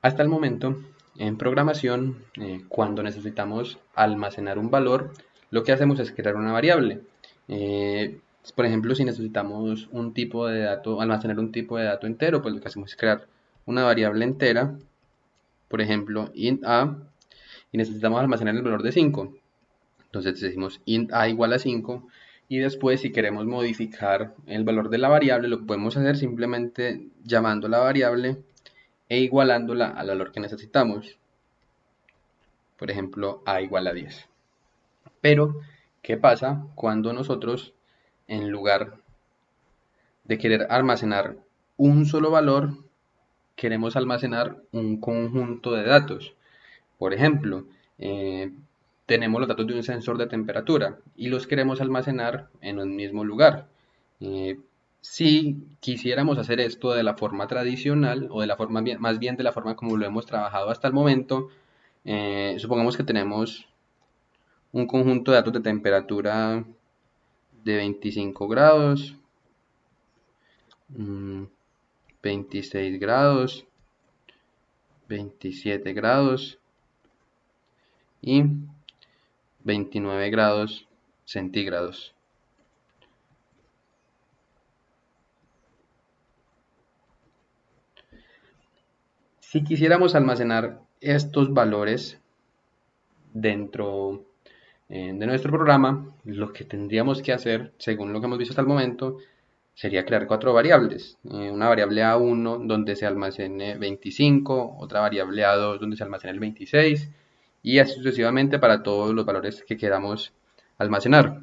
Hasta el momento, en programación, cuando necesitamos almacenar un valor, lo que hacemos es crear una variable. Eh, por ejemplo, si necesitamos un tipo de dato, almacenar un tipo de dato entero, pues lo que hacemos es crear una variable entera, por ejemplo, int a, y necesitamos almacenar el valor de 5. Entonces decimos int a igual a 5 y después si queremos modificar el valor de la variable lo podemos hacer simplemente llamando la variable e igualándola al valor que necesitamos. Por ejemplo, a igual a 10. Pero, ¿qué pasa cuando nosotros, en lugar de querer almacenar un solo valor, queremos almacenar un conjunto de datos? Por ejemplo, eh, tenemos los datos de un sensor de temperatura y los queremos almacenar en un mismo lugar. Eh, si quisiéramos hacer esto de la forma tradicional o de la forma más bien de la forma como lo hemos trabajado hasta el momento, supongamos que tenemos un conjunto de datos de temperatura de 25 grados, 26 grados, 27 grados y 29 grados centígrados. Si quisiéramos almacenar estos valores dentro de nuestro programa, lo que tendríamos que hacer, según lo que hemos visto hasta el momento, sería crear cuatro variables. Una variable A1 donde se almacene 25, otra variable A2 donde se almacene el 26 y así sucesivamente para todos los valores que queramos almacenar.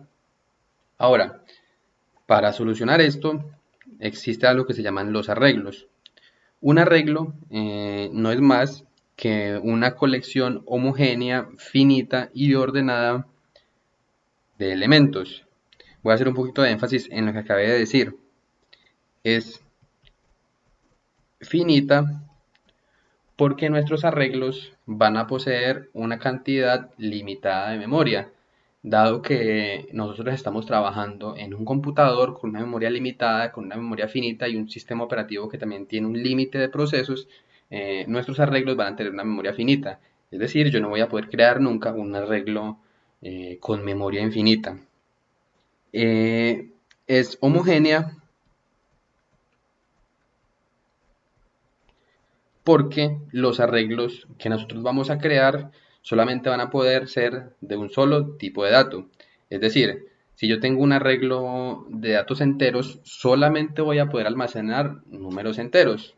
Ahora, para solucionar esto, existe algo que se llaman los arreglos. Un arreglo no es más que una colección homogénea, finita y ordenada de elementos. Voy a hacer un poquito de énfasis en lo que acabé de decir. Es finita porque nuestros arreglos van a poseer una cantidad limitada de memoria. Dado que nosotros estamos trabajando en un computador con una memoria limitada, con una memoria finita y un sistema operativo que también tiene un límite de procesos, nuestros arreglos van a tener una memoria finita. Es decir, yo no voy a poder crear nunca un arreglo con memoria infinita. Es homogénea porque los arreglos que nosotros vamos a crear solamente van a poder ser de un solo tipo de dato. Es decir, si yo tengo un arreglo de datos enteros, solamente voy a poder almacenar números enteros.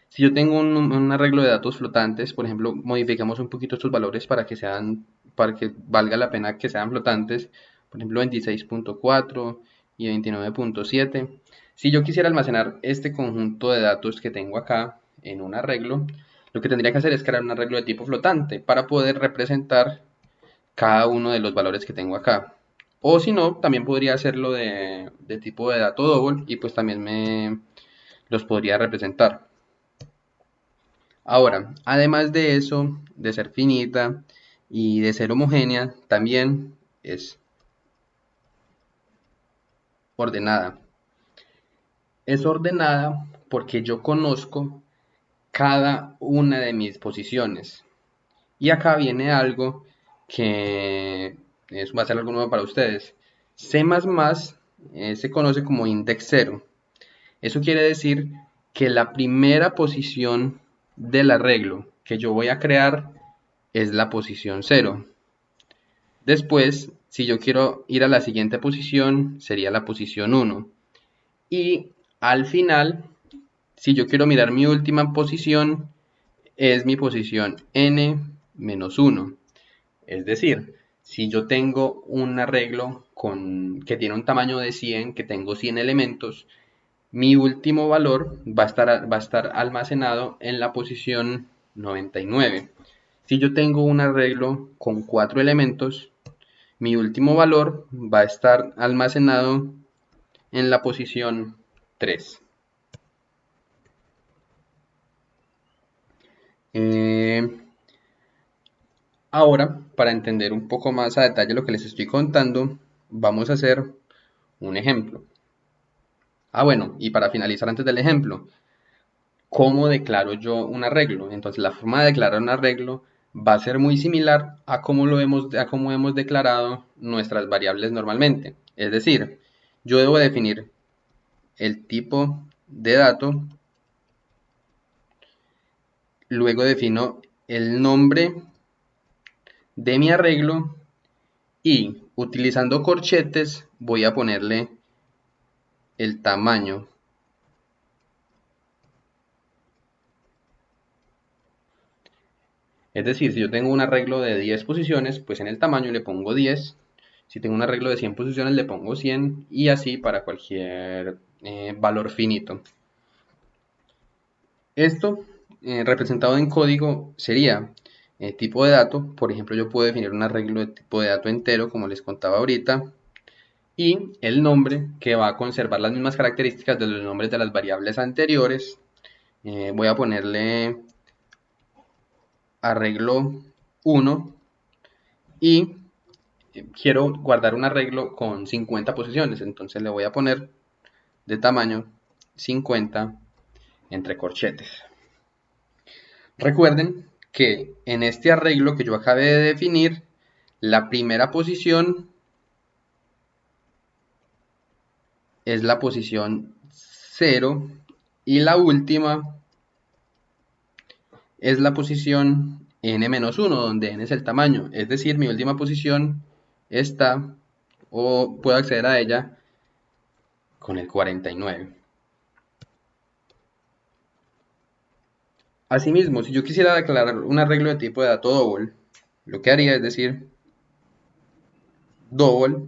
Si yo tengo un arreglo de datos flotantes, por ejemplo, modificamos un poquito estos valores para que valga la pena que sean flotantes, por ejemplo 26.4 y 29.7. Si yo quisiera almacenar este conjunto de datos que tengo acá en un arreglo, lo que tendría que hacer es crear un arreglo de tipo flotante para poder representar cada uno de los valores que tengo acá. O si no, también podría hacerlo de tipo de dato double y pues también me los podría representar. Ahora, además de eso, de ser finita y de ser homogénea, también es ordenada. Es ordenada porque yo conozco cada una de mis posiciones. Y acá viene algo que va a ser algo nuevo para ustedes. C++ se conoce como index 0. Eso quiere decir que la primera posición del arreglo que yo voy a crear es la posición 0. Después, si yo quiero ir a la siguiente posición, sería la posición 1. Y al final, si yo quiero mirar mi última posición, es mi posición n-1. Es decir, si yo tengo un arreglo que tiene un tamaño de 100, que tengo 100 elementos, mi último valor va a estar almacenado en la posición 99. Si yo tengo un arreglo con 4 elementos, mi último valor va a estar almacenado en la posición 3. Eh, Ahora, para entender un poco más a detalle lo que les estoy contando, vamos a hacer un ejemplo. Bueno, y para finalizar antes del ejemplo, ¿Cómo declaro yo un arreglo? Entonces la forma de declarar un arreglo va a ser muy similar a cómo hemos declarado nuestras variables normalmente. Es decir, yo debo definir el tipo de dato, luego defino el nombre de mi arreglo y utilizando corchetes voy a ponerle el tamaño. Es decir, si yo tengo un arreglo de 10 posiciones, pues en el tamaño le pongo 10. Si tengo un arreglo de 100 posiciones, le pongo 100 y así para cualquier valor finito. Esto representado en código sería tipo de dato. Por ejemplo, yo puedo definir un arreglo de tipo de dato entero, como les contaba ahorita, y el nombre que va a conservar las mismas características de los nombres de las variables anteriores. Voy a ponerle arreglo 1 y quiero guardar un arreglo con 50 posiciones, entonces le voy a poner de tamaño 50 entre corchetes. Recuerden que en este arreglo que yo acabé de definir, la primera posición es la posición 0 y la última es la posición n-1, donde n es el tamaño. Es decir, mi última posición está, o puedo acceder a ella, con el 49. Asimismo, si yo quisiera declarar un arreglo de tipo de dato double, lo que haría es decir double,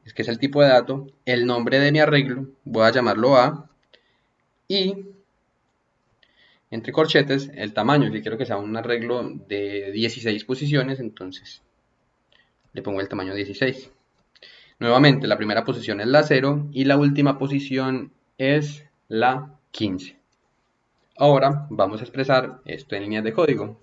es que es el tipo de dato, el nombre de mi arreglo, voy a llamarlo A, y entre corchetes el tamaño, si quiero que sea un arreglo de 16 posiciones, entonces le pongo el tamaño 16. Nuevamente, la primera posición es la 0 y la última posición es la 15. Ahora vamos a expresar esto en líneas de código.